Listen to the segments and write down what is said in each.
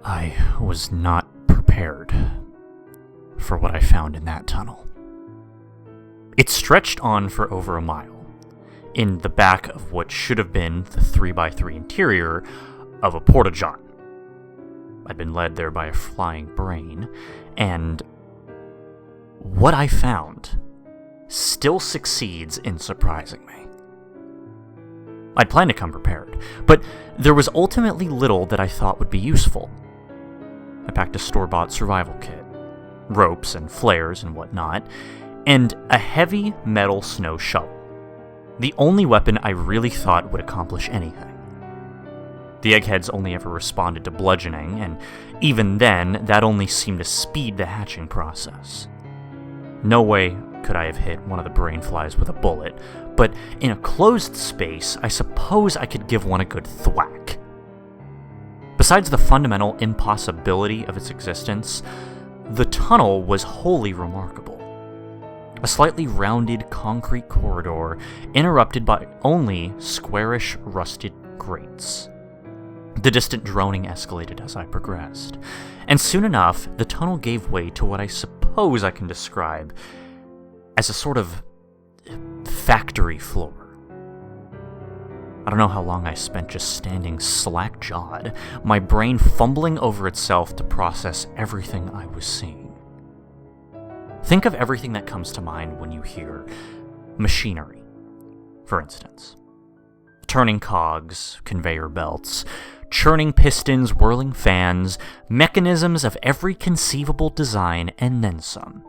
I was not prepared for what I found in that tunnel. It stretched on for over a mile, in the back of what should have been the 3x3 interior of a porta-john. I'd been led there by a flying brain, and what I found still succeeds in surprising me. I'd planned to come prepared, but there was ultimately little that I thought would be useful. I packed a store-bought survival kit, ropes and flares and whatnot, and a heavy metal snow shovel, the only weapon I really thought would accomplish anything. The eggheads only ever responded to bludgeoning, and even then, that only seemed to speed the hatching process. No way could I have hit one of the brain flies with a bullet, but in a closed space, I suppose I could give one a good thwack. Besides the fundamental impossibility of its existence, the tunnel was wholly remarkable. A slightly rounded concrete corridor interrupted by only squarish rusted grates. The distant droning escalated as I progressed, and soon enough, the tunnel gave way to what I suppose I can describe as a sort of factory floor. I don't know how long I spent just standing slack-jawed, my brain fumbling over itself to process everything I was seeing. Think of everything that comes to mind when you hear machinery, for instance. Turning cogs, conveyor belts, churning pistons, whirling fans, mechanisms of every conceivable design, and then some.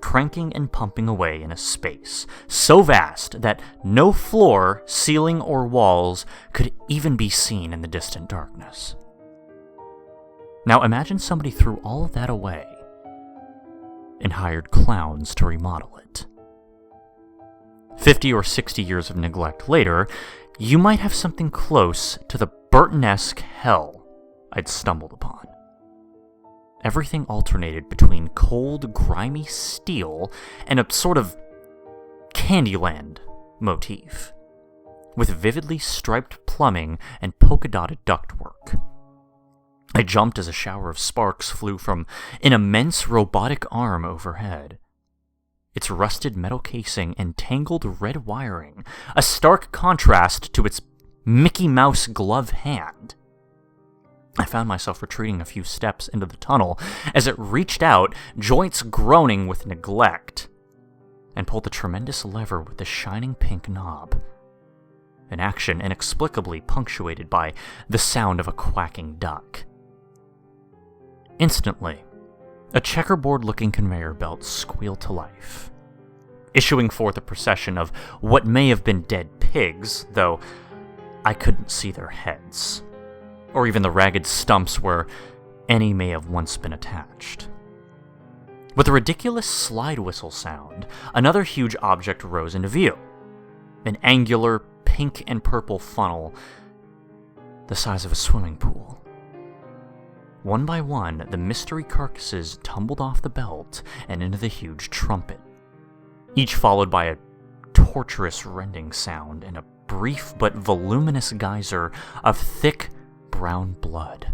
Cranking and pumping away in a space so vast that no floor, ceiling, or walls could even be seen in the distant darkness. Now imagine somebody threw all of that away and hired clowns to remodel it. 50 or 60 years of neglect later, you might have something close to the Burton-esque hell I'd stumbled upon. Everything alternated between cold, grimy steel and a sort of Candyland motif, with vividly striped plumbing and polka-dotted ductwork. I jumped as a shower of sparks flew from an immense robotic arm overhead. Its rusted metal casing and tangled red wiring, a stark contrast to its Mickey Mouse glove hand. I found myself retreating a few steps into the tunnel as it reached out, joints groaning with neglect, and pulled the tremendous lever with the shining pink knob. An action inexplicably punctuated by the sound of a quacking duck. Instantly, a checkerboard-looking conveyor belt squealed to life, issuing forth a procession of what may have been dead pigs, though I couldn't see their heads, or even the ragged stumps where any may have once been attached. With a ridiculous slide whistle sound, another huge object rose into view. An angular pink and purple funnel the size of a swimming pool. One by one, the mystery carcasses tumbled off the belt and into the huge trumpet, each followed by a torturous rending sound and a brief but voluminous geyser of thick brown blood.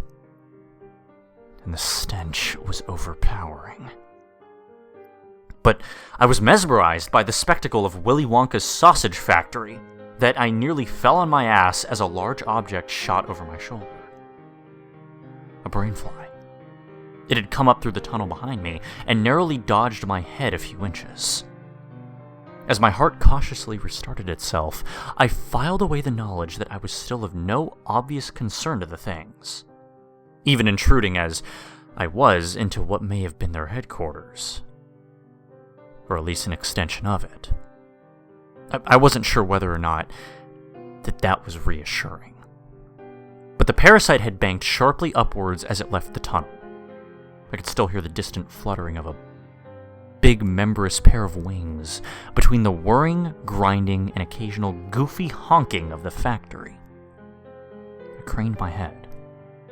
And the stench was overpowering. But I was mesmerized by the spectacle of Willy Wonka's sausage factory that I nearly fell on my ass as a large object shot over my shoulder. A brainfly. It had come up through the tunnel behind me and narrowly dodged my head a few inches. As my heart cautiously restarted itself, I filed away the knowledge that I was still of no obvious concern to the things, even intruding as I was into what may have been their headquarters, or at least an extension of it. I wasn't sure whether or not that was reassuring. But the parasite had banked sharply upwards as it left the tunnel. I could still hear the distant fluttering of a big membranous pair of wings between the whirring, grinding, and occasional goofy honking of the factory. I craned my head,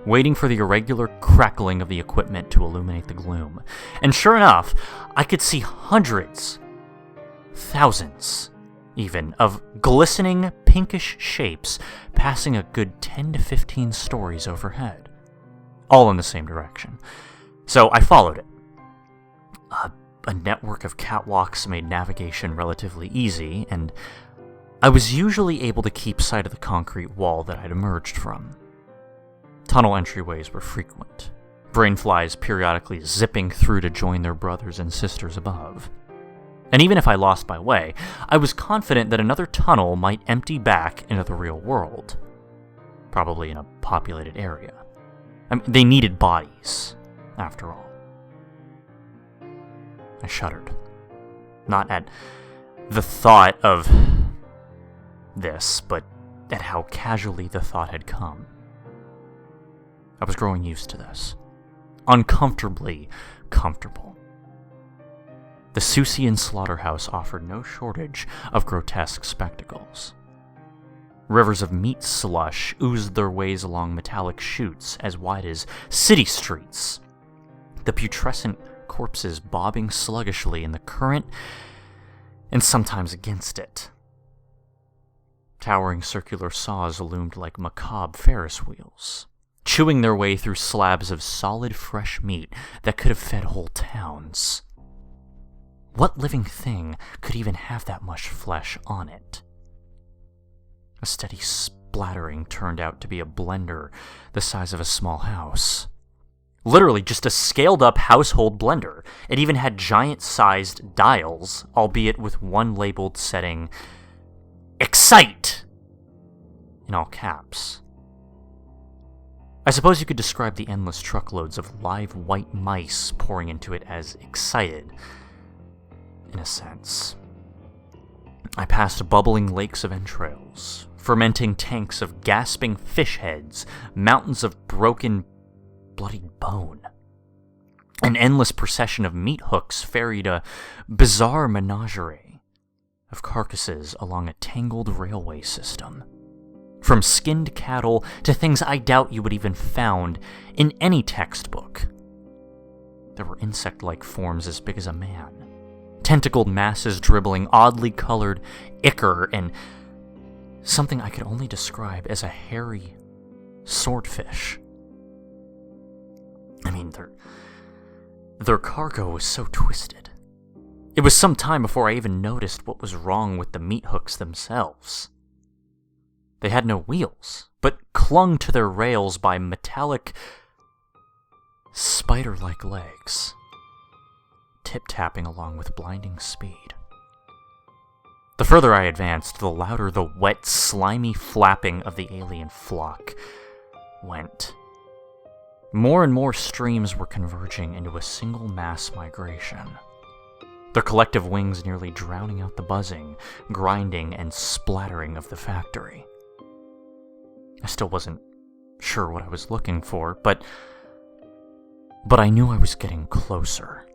waiting for the irregular crackling of the equipment to illuminate the gloom, and sure enough, I could see hundreds, thousands even, of glistening pinkish shapes passing a good 10 to 15 stories overhead, all in the same direction. So I followed it. A network of catwalks made navigation relatively easy, and I was usually able to keep sight of the concrete wall that I'd emerged from. Tunnel entryways were frequent, brainflies periodically zipping through to join their brothers and sisters above. And even if I lost my way, I was confident that another tunnel might empty back into the real world, probably in a populated area. I mean, they needed bodies, after all. I shuddered. Not at the thought of this, but at how casually the thought had come. I was growing used to this. Uncomfortably comfortable. The Susian slaughterhouse offered no shortage of grotesque spectacles. Rivers of meat slush oozed their ways along metallic chutes as wide as city streets, the putrescent corpses bobbing sluggishly in the current and sometimes against it. Towering circular saws loomed like macabre Ferris wheels, chewing their way through slabs of solid fresh meat that could have fed whole towns. What living thing could even have that much flesh on it? A steady splattering turned out to be a blender the size of a small house. Literally just a scaled-up household blender. It even had giant-sized dials, albeit with one labeled setting, "Excite!" in all caps. I suppose you could describe the endless truckloads of live white mice pouring into it as excited, in a sense. I passed bubbling lakes of entrails, fermenting tanks of gasping fish heads, mountains of broken, bloodied bone. An endless procession of meat hooks ferried a bizarre menagerie of carcasses along a tangled railway system. From skinned cattle to things I doubt you would even found in any textbook. There were insect-like forms as big as a man, tentacled masses dribbling oddly colored ichor, and something I could only describe as a hairy swordfish. I mean, their cargo was so twisted. It was some time before I even noticed what was wrong with the meat hooks themselves. They had no wheels, but clung to their rails by metallic, spider-like legs, tip-tapping along with blinding speed. The further I advanced, the louder the wet, slimy flapping of the alien flock went. More and more streams were converging into a single mass migration, their collective wings nearly drowning out the buzzing, grinding, and splattering of the factory. I still wasn't sure what I was looking for, but I knew I was getting closer.